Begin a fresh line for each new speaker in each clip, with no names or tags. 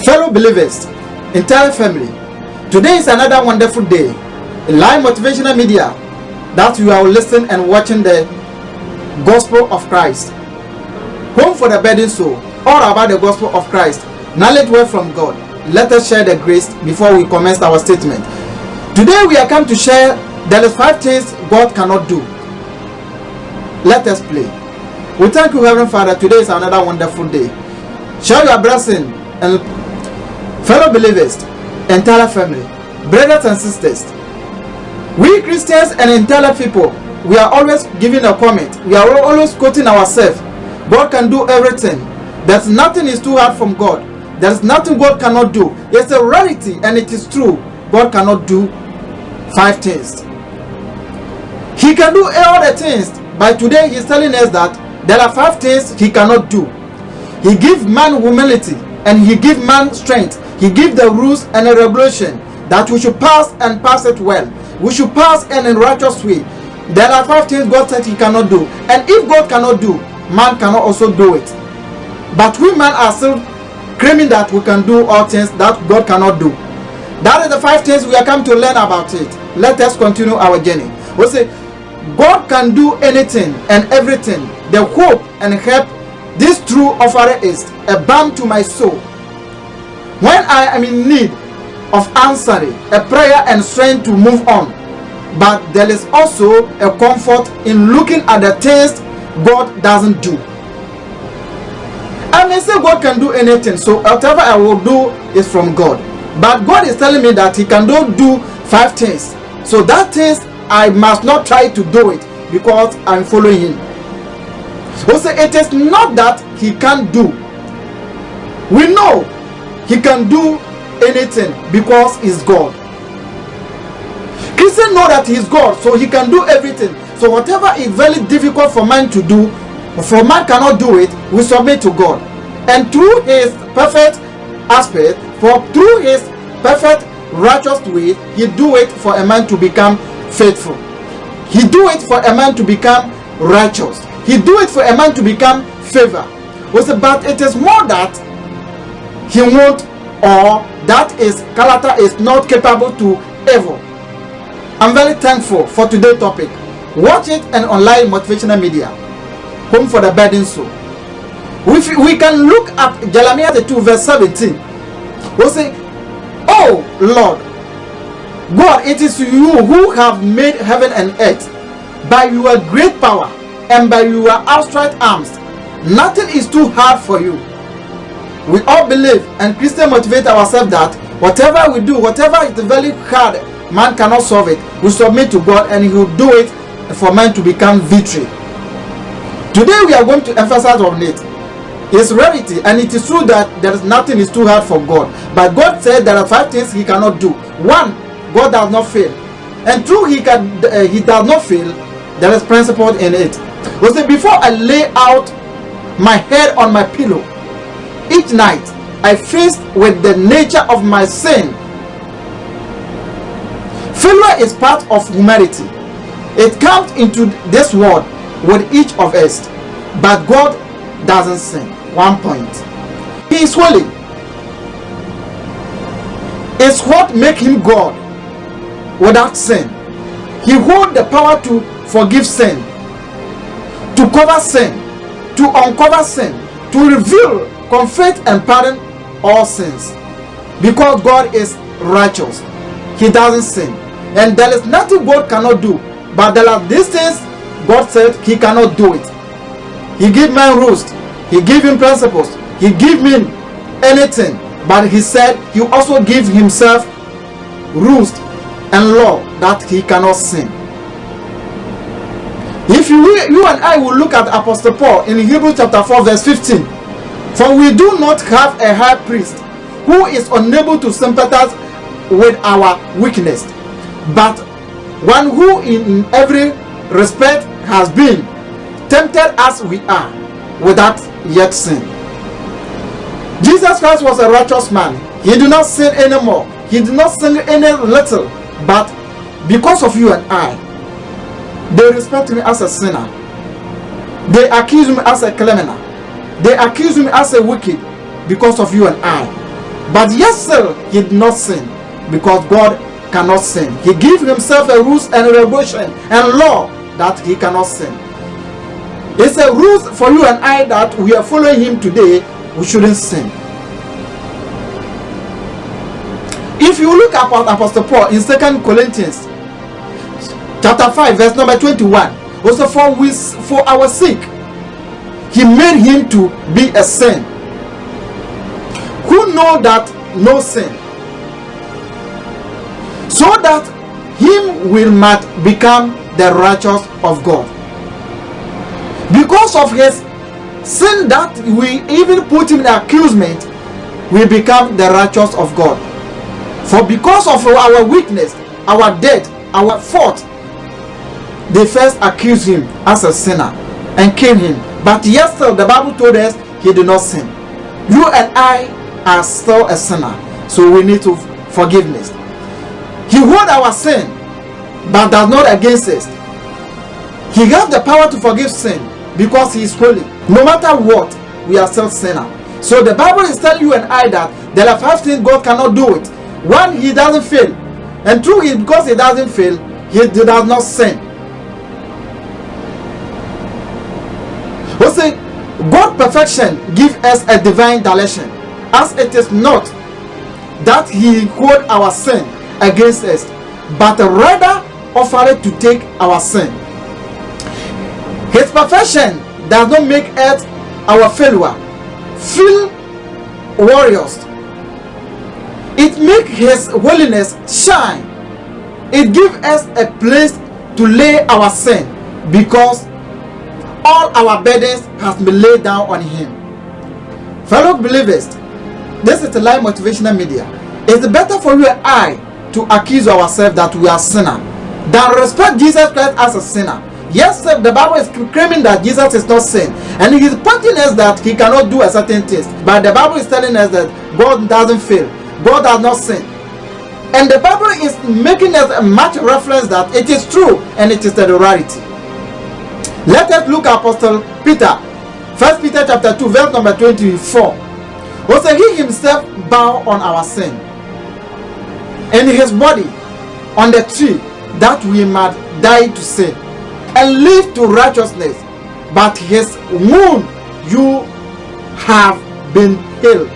Fellow believers, entire family, today is another wonderful day. Live motivational media that you are listening and watching the gospel of Christ. Home for the burdened soul, all about the gospel of Christ. Knowledge word from God. Let us share the grace before we commence our statement. Today we are come to share there is 5 things God cannot do. Let us pray. We thank you, Heavenly Father. Today is another wonderful day. Share your blessing and fellow believers, entire family, brothers and sisters. We Christians and entire people, we are always giving a comment. We are always quoting ourselves. God can do everything. There's nothing is too hard from God. There's nothing God cannot do. It's a reality and it is true. God cannot do 5 things. He can do all the things. But today He's telling us that there are 5 things He cannot do. He gives man humility and He gives man strength. He gives the rules and the regulation that we should pass and pass it well. We should pass in a righteous way. There are 5 things God said He cannot do. And if God cannot do, man cannot also do it. But we men are still claiming that we can do all things that God cannot do. That is the 5 things we are come to learn about it. Let us continue our journey. We say, God can do anything and everything. The hope and help this true offer is a balm to my soul. When I am in need of answering a prayer and strength to move on, but there is also a comfort in looking at the things God doesn't do. I may say God can do anything, so whatever I will do is from God. But God is telling me that He can do 5 things. So that things I must not try to do it because I'm following Him. So it is not that He can't do. We know He can do anything because He's God. Christians know that He's God, so He can do everything. So whatever is very difficult for man to do, for man cannot do it, we submit to God. And through His perfect aspect, through His perfect righteous way, He do it for a man to become faithful. He do it for a man to become righteous. He do it for a man to become favor. But it is more that he won't, or that his character is not capable to evil. I'm very thankful for today's topic. Watch it and online motivational media. Home for the burdened soul. We can look at Jeremiah 2 verse 17. We'll say, oh Lord, God, it is you who have made heaven and earth by your great power and by your outstretched arms. Nothing is too hard for you. We all believe and Christians motivate ourselves that whatever we do, whatever is very hard, man cannot solve it. We submit to God and He will do it for man to become victory. Today we are going to emphasize on it. It's reality and it is true that there is nothing is too hard for God. But God said there are 5 things He cannot do. 1, God does not fail. And true, He does not fail. There is principle in it. So before I lay out my head on my pillow, each night I faced with the nature of my sin. Failure is part of humanity. It comes into this world with each of us. But God doesn't sin. 1 point. He is holy. It's what makes Him God without sin. He holds the power to forgive sin, to cover sin, to uncover sin, to reveal, confess and pardon all sins. Because God is righteous, He doesn't sin. And there is nothing God cannot do. But there are these things God said He cannot do it. He give man rules, He give him principles, He give him anything. But He said He also give Himself rules and law that He cannot sin. If you and I will look at Apostle Paul in Hebrews chapter 4 verse 15. For we do not have a high priest who is unable to sympathize with our weakness, but one who in every respect has been tempted as we are, without yet sin. Jesus Christ was a righteous man. He did not sin anymore. He did not sin any little. But because of you and I, they respect Him as a sinner. They accuse Him as a criminal. They accuse Him as a wicked because of you and I. But yet still he did not sin, because God cannot sin. He gave himself a rules and regulation and law that he cannot sin. It's a rule for you and I that we are following him today. We shouldn't sin. If you look at Apostle Paul in 2 Corinthians chapter 5 verse number 21, also for our sake he made him to be a sin, who know that no sin, so that him will might become the righteous of God. Because of his sin that we even put him in accusement, we become the righteous of God. For because of our weakness, our debt, our fault, they first accused him as a sinner and killed him. But yet still the Bible told us he did not sin. You and I are still a sinner, so we need to forgiveness. He hold our sin, but does not against us. He has the power to forgive sin because he is holy. No matter what, we are still sinner. So the Bible is telling you and I that there are 5 things God cannot do it. One, he doesn't fail, and two, because he doesn't fail, he does not sin. We say God's perfection gives us a divine direction, as it is not that he hold our sin against us, but rather offered to take our sin. His perfection does not make us our failure feel warriors. It makes his holiness shine. It gives us a place to lay our sin, because all our burdens have been laid down on him. Fellow believers, this is the Life Motivational Media. It's better for you and I to accuse ourselves that we are sinner than respect Jesus Christ as a sinner. Yes, sir, the Bible is claiming that Jesus is not sin, and he is pointing us that he cannot do a certain thing. But the Bible is telling us that God doesn't fail, God does not sin. And the Bible is making us a much reference that it is true and it is the reality. Let us look at Apostle Peter, 1 Peter chapter 2, verse number 24. Also, he himself bowed on our sin in his body on the tree, that we might die to sin and live to righteousness. But his wound you have been healed.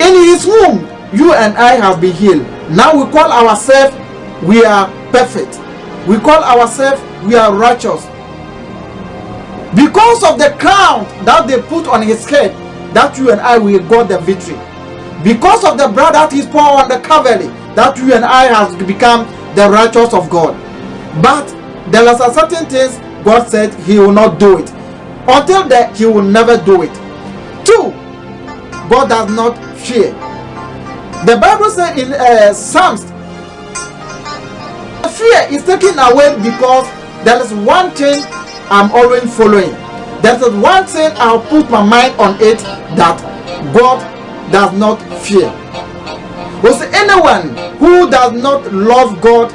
In his womb you and I have been healed. Now we call ourselves we are perfect. We call ourselves we are righteous. Because of the crown that they put on his head, that you and I will got the victory. Because of the blood that is poured on the Calvary, that you and I have become the righteous of God. But there are certain things God said he will not do it. Until that, he will never do it. 2, God does not fear. The Bible says in Psalms, fear is taken away because there is one thing I'm always following. There is one thing I'll put my mind on it, that God does not fear. Because anyone who does not love God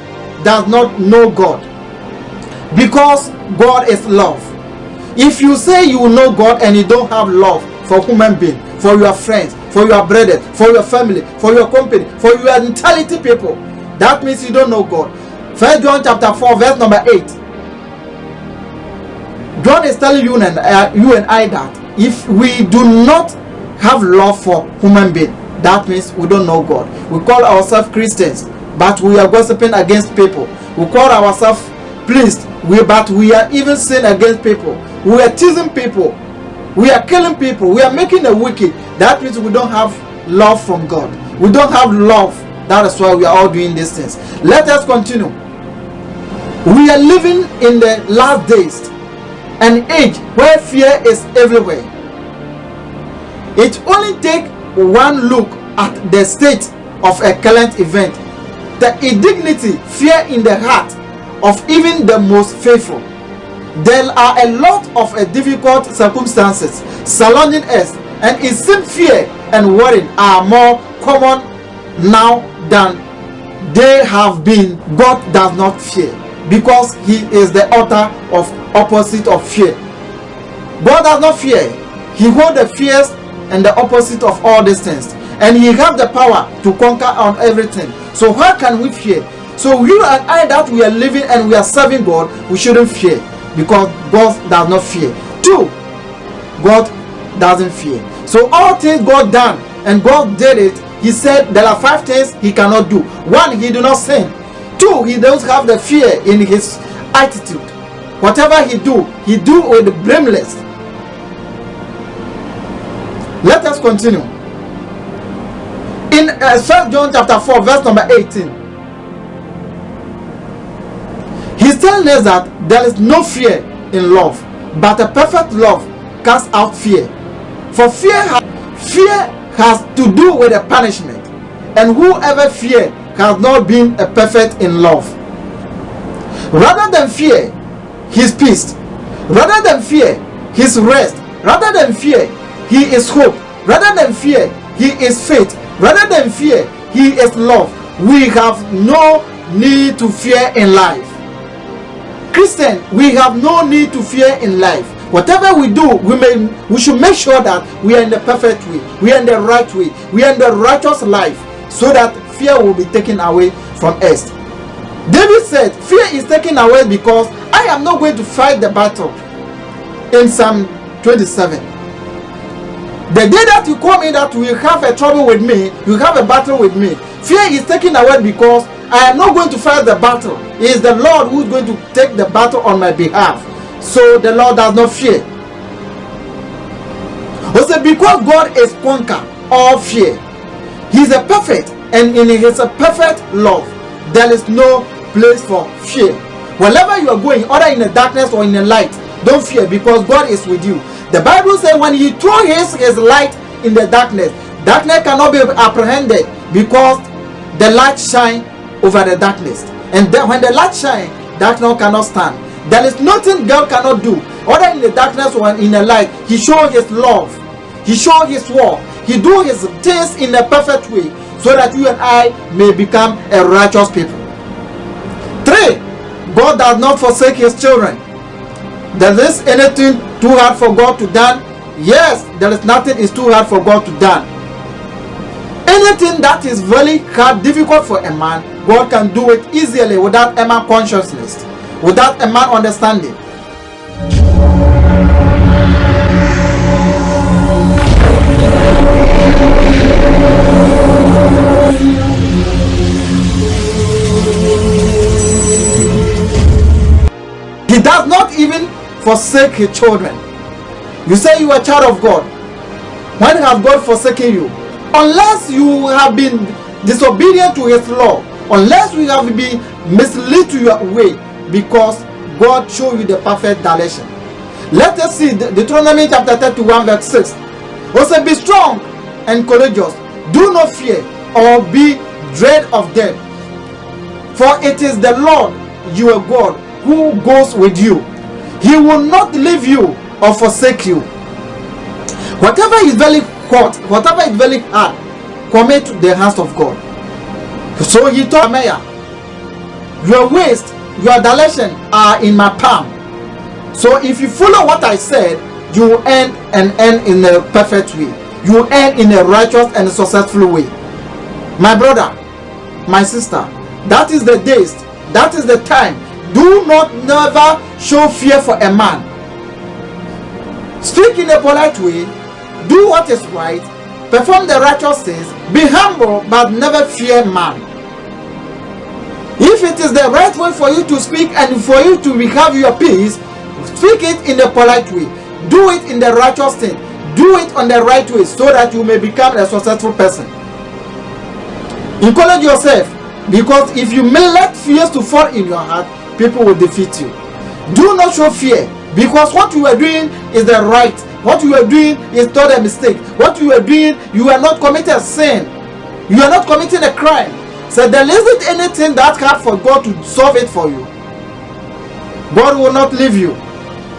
does not know God, because God is love. If you say you know God and you don't have love for human being, for your friends, for your brothers, for your family, for your company, for your mentality people, that means you don't know God. 1 John chapter 4 verse number 8. John is telling you and I that if we do not have love for human being, that means we don't know God. We call ourselves Christians, but we are gossiping against people. We call ourselves priests, but we are even sinning against people. We are teasing people. We are killing people. We are making the wicked. That means we don't have love from God. We don't have love. That is why we are all doing these things. Let us continue. We are living in the last days, an age where fear is everywhere. It only takes one look at the state of a current event, the indignity, fear in the heart of even the most faithful. There are a lot of difficult circumstances surrounding us, and it seems fear and worry are more common now than they have been. God does not fear, because he is the author of opposite of fear. God does not fear. He holds the fears and the opposite of all these things. And he has the power to conquer on everything. So how can we fear? So you and I that we are living and we are serving God, we shouldn't fear, because God does not fear. 2, God doesn't fear. So all things God done, and God did it. He said there are 5 things he cannot do. 1, he do not sin. 2, he doesn't have the fear in his attitude. Whatever he do with blameless. Let us continue. In 1 John chapter 4 verse number 18, he's telling us that there is no fear in love, but a perfect love casts out fear. For fear has to do with a punishment, and whoever fear has not been a perfect in love. Rather than fear his peace, rather than fear his rest, rather than fear he is hope, rather than fear he is faith, rather than fear he is love. We have no need to fear in life. Christian, we have no need to fear in life. Whatever we do, we should make sure that we are in the perfect way, we are in the right way, we are in the righteous life, so that fear will be taken away from us. David said, fear is taken away because I am not going to fight the battle. In Psalm 27. The day that you call me that you have a trouble with me, you have a battle with me, fear is taken away because I am not going to fight the battle. It is the Lord who is going to take the battle on my behalf. So the Lord does not fear. Also, because God is conquer all fear, he is a perfect, and in his perfect love there is no place for fear. Wherever you are going, either in the darkness or in the light, don't fear, because God is with you. The Bible says when he throws his light in the darkness, darkness cannot be apprehended, because the light shine over the darkness. And then when the light shine, darkness cannot stand. There is nothing God cannot do, whether in the darkness or in the light. He shows his love, he shows his word, he do his things in a perfect way, so that you and I may become a righteous people. 3, God does not forsake his children. There is anything too hard for God to do? Yes, there is nothing is too hard for God to do. Anything that is very hard, difficult for a man, God can do it easily without a man consciousness, without a man understanding. He does not even forsake his children. You say you are a child of God. When has God forsaken you? Unless you have been disobedient to his law, unless you have been misled to your way, because God showed you the perfect direction. Let us see Deuteronomy chapter 31 verse 6. Also, be strong and courageous. Do not fear or be dread of them. For it is the Lord your God who goes with you. He will not leave you or forsake you. Whatever is very hot, whatever is very hard, commit to the hands of God. So he told Maya, your waist, your direction are in my palm. So if you follow what I said, you will end in a perfect way. You will end in a righteous and successful way. My brother, my sister, that is the days, that is the time. Do not never show fear for a man. Speak in a polite way, do what is right, perform the righteous things, be humble but never fear man. If it is the right way for you to speak and for you to have your peace, speak it in a polite way. Do it in the righteous thing. Do it on the right way, so that you may become a successful person. Encourage yourself, because if you may let fears to fall in your heart, people will defeat you. Do not show fear, because what you are doing is the right. What you are doing is not a mistake. What you are doing, you are not committing a sin. You are not committing a crime. So there isn't anything that hard for God to solve it for you. God will not leave you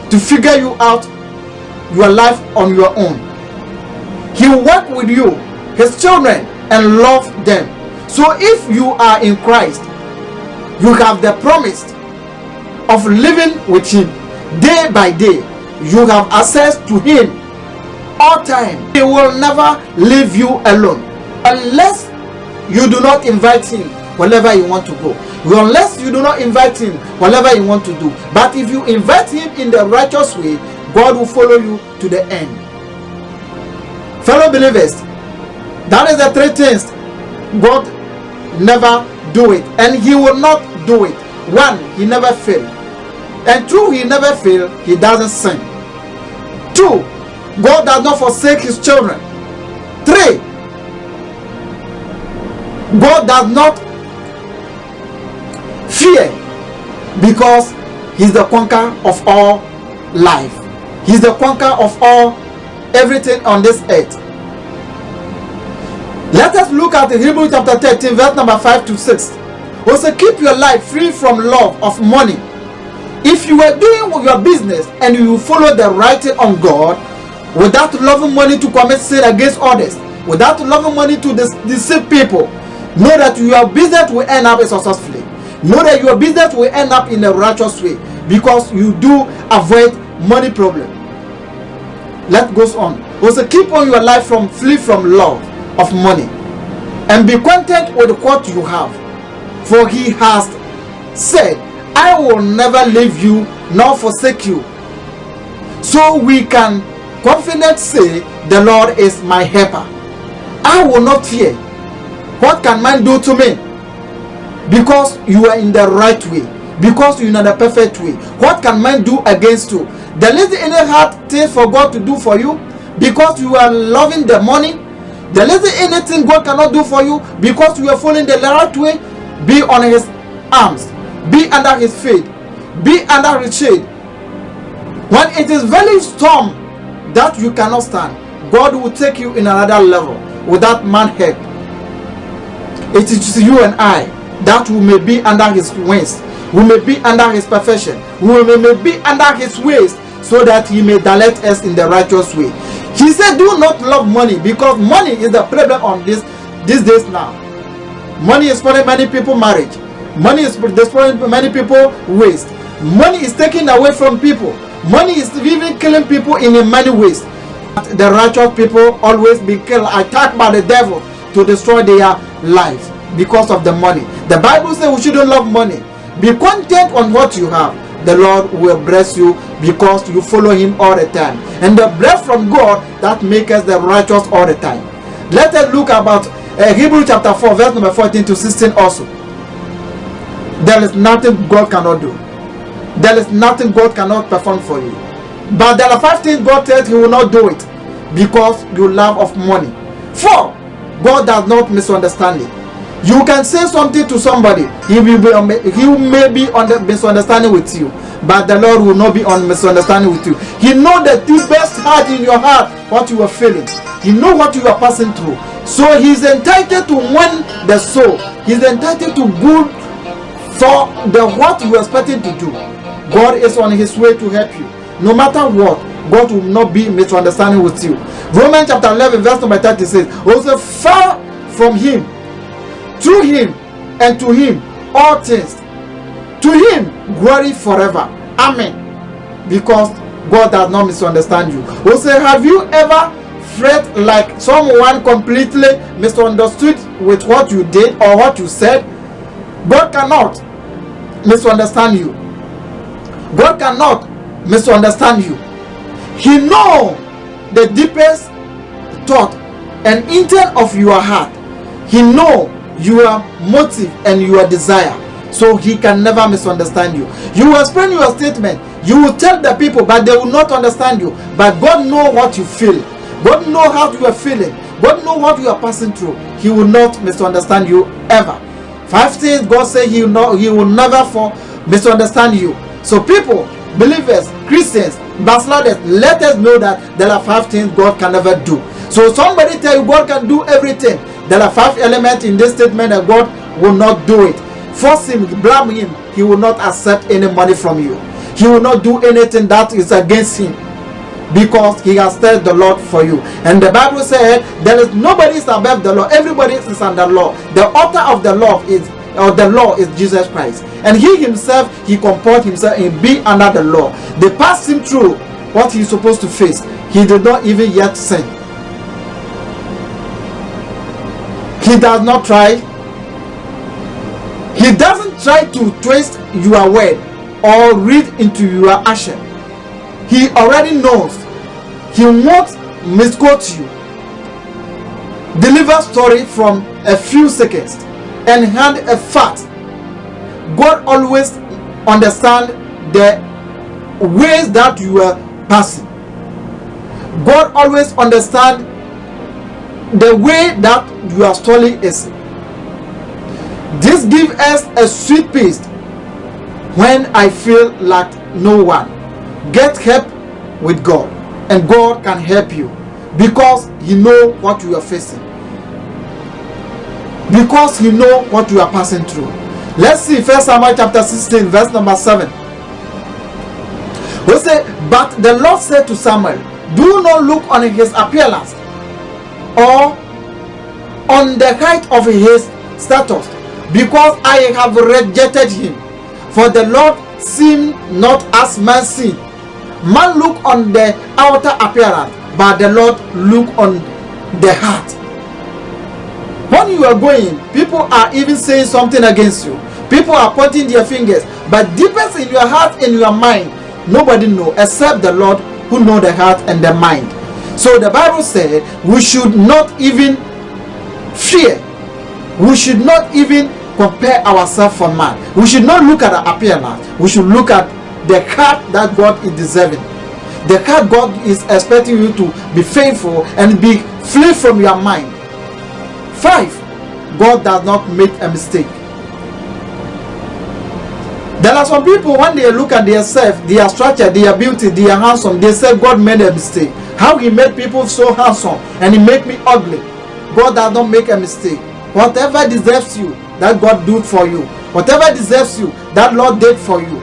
to figure you out your life on your own. He will work with you, his children, and love them. So if you are in Christ, you have the promise of living with him day by day. You have access to him all time. He will never leave you alone unless you do not invite him wherever you want to go, unless you do not invite him whatever you want to do. But if you invite him in the righteous way, God will follow you to the end. Fellow believers, that is the three things God never do it, and he will not do it. One, he never fail, and two, he never fail, he doesn't sin. Two, God does not forsake his children. Three, God does not fear, because he's the conqueror of all life. He's the conqueror of all everything on this earth. Let us look at Hebrews chapter 13 verse number 5 to 6. Also, keep your life free from love of money. If you are doing your business and you follow the writing on God without loving money to commit sin against others, without loving money to deceive people, know that your business will end up successfully. Know that your business will end up in a righteous way, because you do avoid money problem. Let's go on. Also, keep on your life from flee from love of money, and be content with what you have, for he has said, I will never leave you nor forsake you. So we can confidently say, the Lord is my helper. I will not fear. What can man do to me? Because you are in the right way, because you are in the perfect way. What can man do against you? There is any hard things for God to do for you because you are loving the money. There isn't anything God cannot do for you because you are following the right way. Be on his arms, be under his feet, be under his shade. When it is very storm that you cannot stand, God will take you in another level without man help. It is you and I that we may be under his wings, we may be under his perfection, we may be under his ways, so that he may direct us in the righteous way. He said, do not love money, because money is the problem on these days now. Money is spoiling many people marriage. Money is destroying many people waste. Money is taken away from people. Money is even killing people in many ways. The righteous people always be killed, attacked by the devil to destroy their life because of the money. The Bible says we shouldn't love money. Be content on what you have. The Lord will bless you because you follow him all the time. And the breath from God that makes us the righteous all the time. Let us look about Hebrews chapter 4 verse number 14 to 16 also. There is nothing God cannot do. There is nothing God cannot perform for you. But there are 5 things God said he will not do it because you love of money. 4, God does not misunderstand it. You can say something to somebody, he may be on the misunderstanding with you, but the Lord will not be on misunderstanding with you. He knows the deepest heart in your heart, what you are feeling. He knows what you are passing through. So he's entitled to win the soul. He's entitled to good for the what you are expecting to do. God is on his way to help you. No matter what, God will not be misunderstanding with you. Romans chapter 11 verse number 30 says, also far from him, through him, and to him all things, to him glory forever. Amen. Because God does not misunderstand you. Also, have you ever felt like someone completely misunderstood with what you did or what you said? God cannot misunderstand you. God cannot misunderstand you. He knows the deepest thought and intent of your heart. He knows your motive and your desire, so he can never misunderstand you. You will explain your statement, you will tell the people, but they will not understand you. But God knows what you feel. God knows how you are feeling. God knows what you are passing through. He will not misunderstand you ever. 5 things God said he will never misunderstand you. So people, believers, Christians, backsliders, let us know that there are 5 things God can never do. So somebody tell you God can do everything. There are 5 elements in this statement that God will not do it. Force him, blame him. He will not accept any money from you. He will not do anything that is against him, because he has said the Lord for you. And the Bible said there is nobody is above the law. Everybody is under law. The author of the law is Jesus Christ. And he himself, he comports himself and be under the law. They passed him through what he's supposed to face. He did not even yet sin. He does not try. He doesn't try to twist your word or read into your action. He already knows. He won't misquote you, deliver story from a few seconds, and hand a fact. God always understands the ways that you are passing. God always understands the way that your story is. This gives us a sweet peace when I feel like no one. Get help with God, and God can help you because He knows what you are facing, because He knows what you are passing through. Let's see 1 Samuel chapter 16 verse number 7. We say, but the Lord said to Samuel, do not look on his appearance or on the height of his status, because I have rejected him. For the Lord seemed not as man see. Man look on the outer appearance, but the Lord look on the heart. When you are going, people are even saying something against you. People are pointing their fingers, but deepest in your heart and your mind, nobody knows except the Lord, who knows the heart and the mind. So the Bible said we should not even fear. We should not even compare ourselves for man. We should not look at the appearance. We should look at the heart that God is deserving. The heart God is expecting you to be faithful and be free from your mind. 5. God does not make a mistake. There are some people, when they look at themselves, their structure, their beauty, their handsome, they say God made a mistake. How He made people so handsome and He made me ugly. God does not make a mistake. Whatever deserves you, that God do for you. Whatever deserves you, that Lord did for you.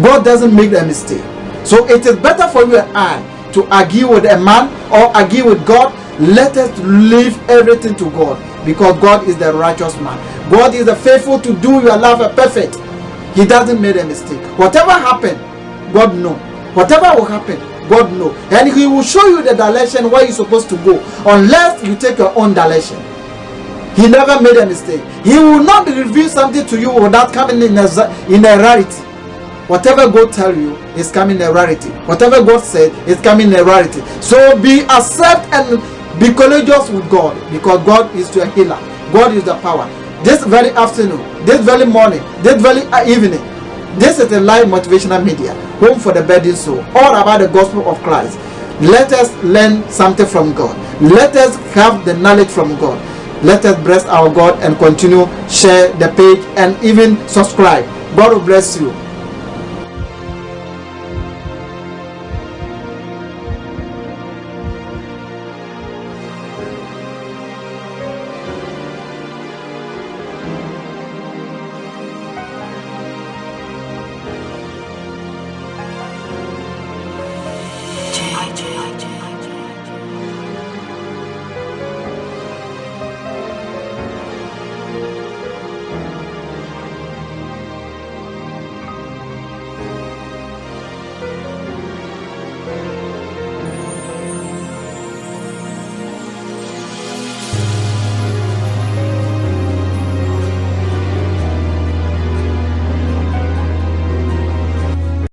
God doesn't make a mistake. So it is better for you and I to argue with a man or argue with God. Let us leave everything to God, because God is the righteous man. God is the faithful to do your life perfect. He doesn't make a mistake. Whatever happened, God knows. Whatever will happen, God knows. And He will show you the direction where you're supposed to go, unless you take your own direction. He never made a mistake. He will not reveal something to you without coming in a rarity. Whatever God tell you is coming in a rarity. Whatever God said is coming in a rarity. So be accept and be courageous with God, because God is your healer. God is the power. This very afternoon, this very morning, this very evening, this is the live motivational media, home for the burdened soul, all about the gospel of Christ. Let us learn something from God. Let us have the knowledge from God. Let us bless our God and continue share the page and even subscribe. God will bless you.